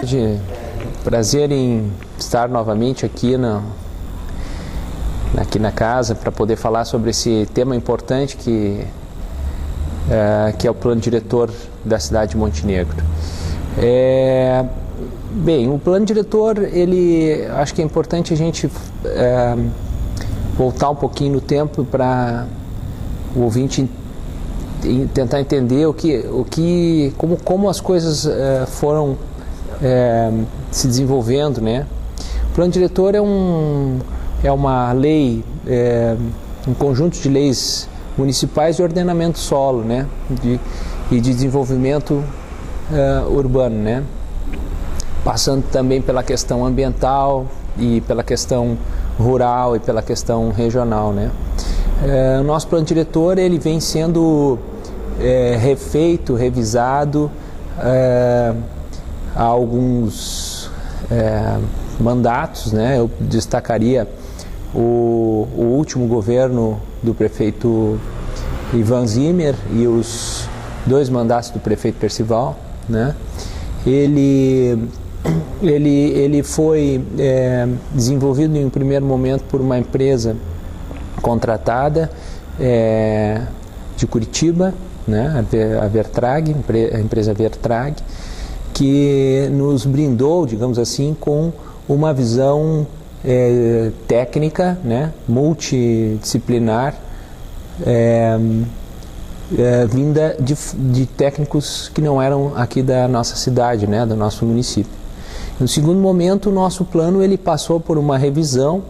tarde. Prazer em estar novamente aqui na casa para poder falar sobre esse tema importante que é o plano diretor da cidade de Montenegro. Bem, o plano diretor, acho que é importante a gente voltar um pouquinho no tempo para o ouvinte tentar entender como as coisas foram se desenvolvendo, né? O plano diretor é uma lei, um conjunto de leis municipais de ordenamento solo, né? E de desenvolvimento urbano, né? Passando também pela questão ambiental e pela questão rural e pela questão regional, né? O nosso plano diretor ele vem sendo refeito, revisado há alguns mandatos, né? Eu destacaria o último governo do prefeito Ivan Zimmer e os 2 mandatos do prefeito Percival, né? Ele foi desenvolvido em um primeiro momento por uma empresa contratada de Curitiba, né? A Vertrag, a empresa Vertrag, que nos brindou, digamos assim, com uma visão técnica, né? Multidisciplinar, vinda de técnicos que não eram aqui da nossa cidade, né? Do nosso município. No segundo momento, o nosso plano ele passou por uma revisão,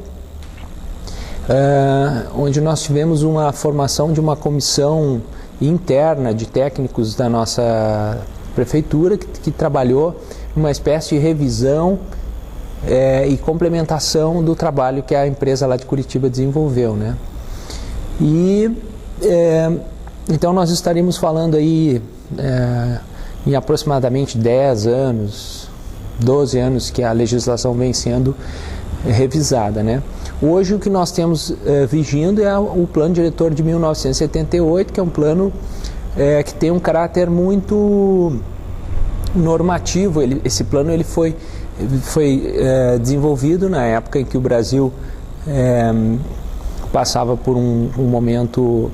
onde nós tivemos uma formação de uma comissão interna de técnicos da nossa prefeitura que trabalhou uma espécie de revisão e complementação do trabalho que a empresa lá de Curitiba desenvolveu, né? E então nós estaríamos falando aí em aproximadamente 10 anos, 12 anos que a legislação vem sendo revisada, né? Hoje o que nós temos vigindo é o plano diretor de 1978, que é um plano que tem um caráter muito normativo. Esse plano ele foi desenvolvido na época em que o Brasil passava por um momento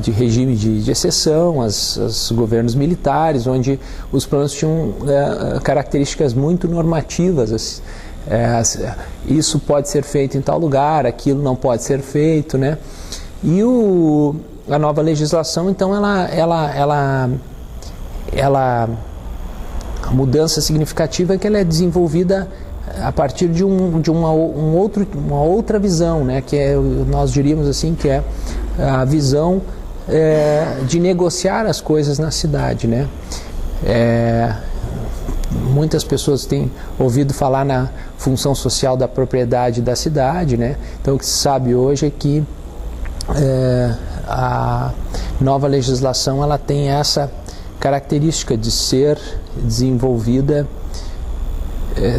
de regime de exceção, os governos militares, onde os planos tinham características muito normativas. Isso pode ser feito em tal lugar, aquilo não pode ser feito, né? E a nova legislação, então, a mudança significativa é que ela é desenvolvida a partir de uma outra visão, né? Que nós diríamos assim que é a visão de negociar as coisas na cidade, né? Muitas pessoas têm ouvido falar na função social da propriedade da cidade, né? Então o que se sabe hoje é que a nova legislação ela tem essa característica de ser desenvolvida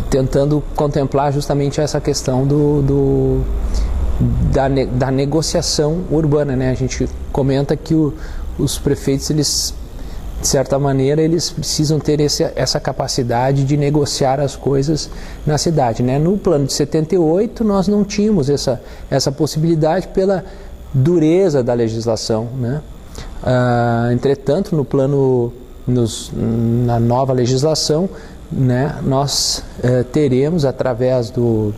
tentando contemplar justamente essa questão da negociação urbana, né? A gente comenta que os prefeitos, eles, de certa maneira, eles precisam ter essa capacidade de negociar as coisas na cidade, né? No plano de 78 nós não tínhamos essa possibilidade pela dureza da legislação, né? Entretanto, na nova legislação, né, nós teremos, através do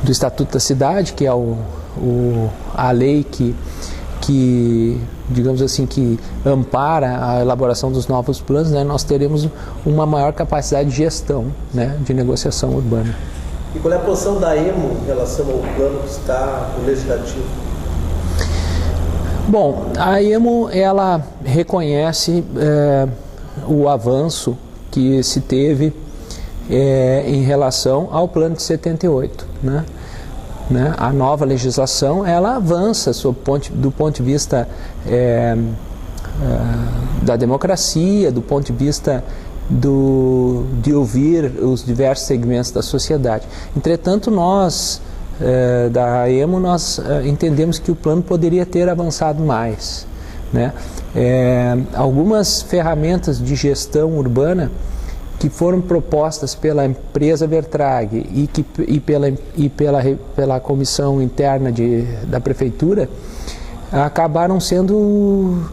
Estatuto da Cidade, que é a lei que, digamos assim, que ampara a elaboração dos novos planos, né, nós teremos uma maior capacidade de gestão, né, de negociação urbana. E qual é a posição da EMO em relação ao plano que está no Legislativo? Bom, a EMO, ela reconhece o avanço que se teve em relação ao plano de 78, né? A nova legislação ela avança do ponto de vista da democracia, do ponto de vista de ouvir os diversos segmentos da sociedade. Entretanto, nós da EMO nós entendemos que o plano poderia ter avançado mais, né? Algumas ferramentas de gestão urbana que foram propostas pela empresa Vertrag e pela comissão interna da prefeitura acabaram sendo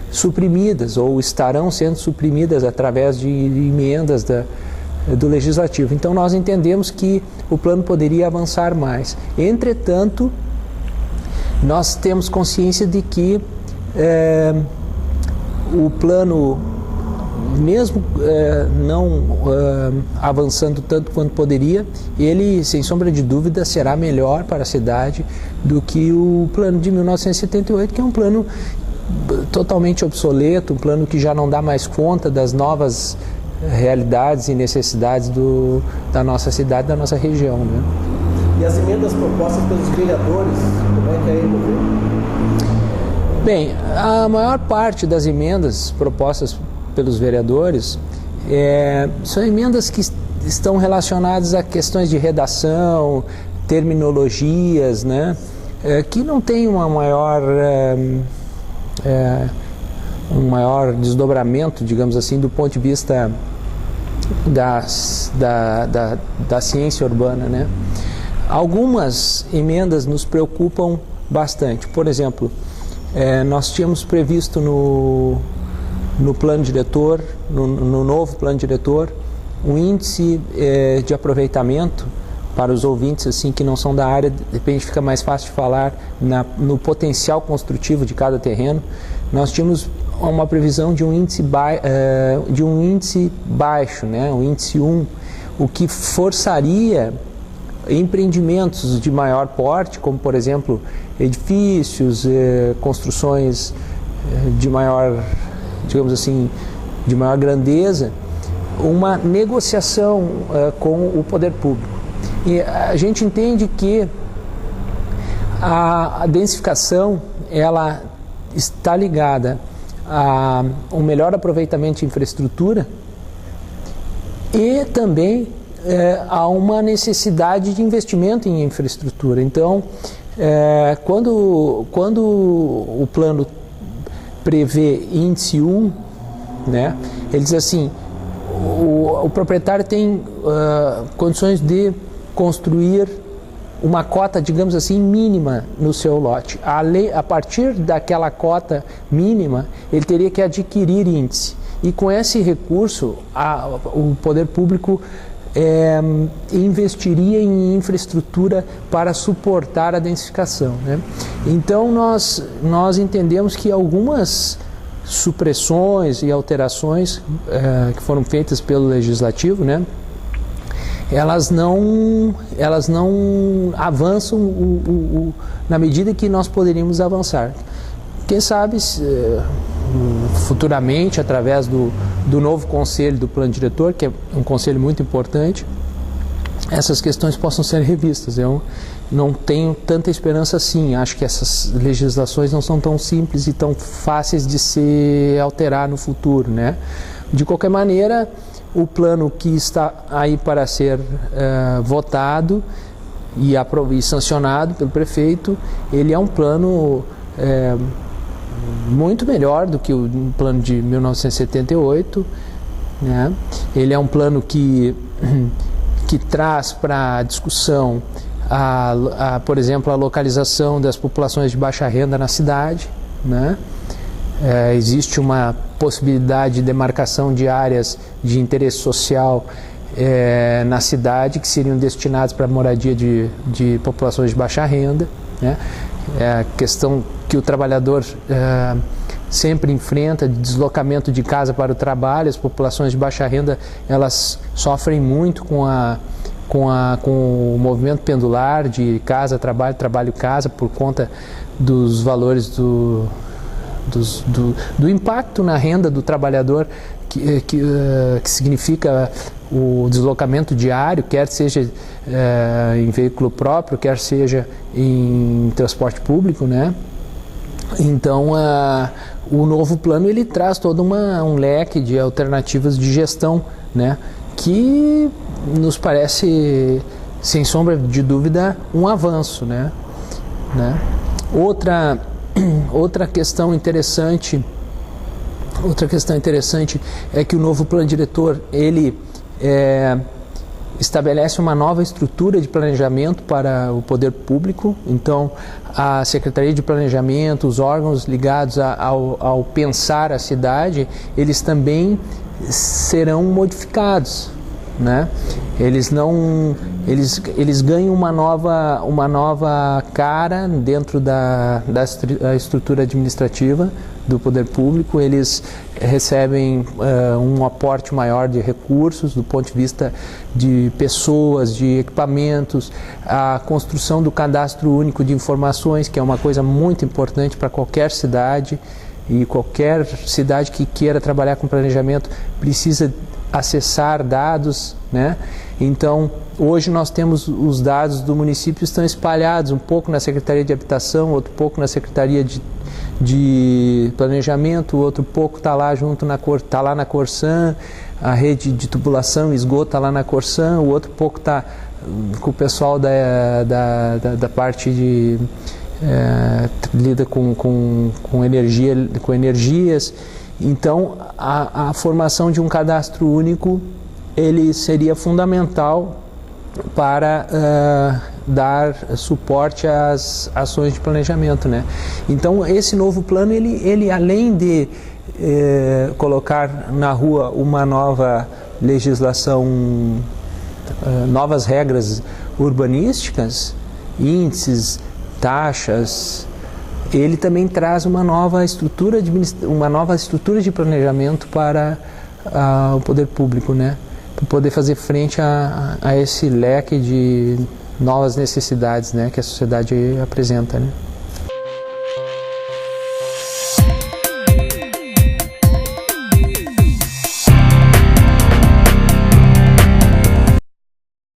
suprimidas ou estarão sendo suprimidas através de emendas do Legislativo. Então nós entendemos que o plano poderia avançar mais. Entretanto, nós temos consciência de que o plano, mesmo não avançando tanto quanto poderia, ele, sem sombra de dúvida, será melhor para a cidade do que o plano de 1978, que é um plano totalmente obsoleto, um plano que já não dá mais conta das novas realidades e necessidades da nossa cidade, da nossa região, né? E as emendas propostas pelos vereadores, como é que a EMO vê? Bem, a maior parte das emendas propostas pelos vereadores são emendas que estão relacionadas a questões de redação, terminologias, né? Que não tem um maior desdobramento, digamos assim, do ponto de vista da ciência urbana, né? Algumas emendas nos preocupam bastante. Por exemplo, nós tínhamos previsto no plano diretor, no novo plano diretor, um índice de aproveitamento para os ouvintes assim que não são da área. De repente fica mais fácil de falar no potencial construtivo de cada terreno. Nós tínhamos uma previsão de um índice baixo, né? Um índice 1, o que forçaria empreendimentos de maior porte, como por exemplo edifícios, construções de maior, digamos assim, de maior grandeza, uma negociação com o poder público. E a gente entende que a densificação ela está ligada a um melhor aproveitamento de infraestrutura e também há uma necessidade de investimento em infraestrutura. Então, quando o plano prevê índice 1, né, ele diz assim, o proprietário tem condições de construir uma cota, digamos assim, mínima no seu lote. A partir daquela cota mínima, ele teria que adquirir índice. E com esse recurso, o poder público investiria em infraestrutura para suportar a densificação, né? Então nós entendemos que algumas supressões e alterações que foram feitas pelo Legislativo, né, elas não avançam na medida que nós poderíamos avançar. Quem sabe futuramente, através do novo conselho do plano diretor, que é um conselho muito importante, essas questões possam ser revistas. Eu não tenho tanta esperança assim. Acho que essas legislações não são tão simples e tão fáceis de se alterar no futuro, né? De qualquer maneira, o plano que está aí para ser votado e sancionado pelo prefeito, ele é um plano muito melhor do que o plano de 1978, né? Ele é um plano que traz para a discussão, por exemplo, a localização das populações de baixa renda na cidade, né? Existe uma possibilidade de demarcação de áreas de interesse social na cidade que seriam destinadas para a moradia de populações de baixa renda, né? A questão que o trabalhador sempre enfrenta, de deslocamento de casa para o trabalho. As populações de baixa renda, elas sofrem muito com o movimento pendular de casa, trabalho, trabalho, casa, por conta dos valores do impacto na renda do trabalhador que significa o deslocamento diário, quer seja em veículo próprio, quer seja em transporte público, né? Então, o novo plano ele traz todo um leque de alternativas de gestão, né? Que nos parece, sem sombra de dúvida, um avanço, né? Outra questão interessante é que o novo plano diretor ele estabelece uma nova estrutura de planejamento para o poder público. Então, a Secretaria de Planejamento, os órgãos ligados ao pensar a cidade, eles também serão modificados, né? Eles ganham uma nova cara dentro da estrutura administrativa do poder público. Eles recebem um aporte maior de recursos do ponto de vista de pessoas, de equipamentos, a construção do cadastro único de informações, que é uma coisa muito importante para qualquer cidade, e qualquer cidade que queira trabalhar com planejamento precisa acessar dados, né? Então, hoje nós temos os dados do município estão espalhados, um pouco na Secretaria de Habitação, outro pouco na Secretaria de Planejamento, outro pouco está lá tá lá na Corsan, a rede de tubulação e esgoto está lá na Corsan, o outro pouco está com o pessoal da parte de lida com energia, com energias. Então, a formação de um cadastro único ele seria fundamental para dar suporte às ações de planejamento, né? Então, esse novo plano, ele além de colocar na rua uma nova legislação, novas regras urbanísticas, índices, taxas, ele também traz uma nova estrutura de planejamento para o poder público, né? Para poder fazer frente a esse leque de novas necessidades, né, que a sociedade apresenta, né?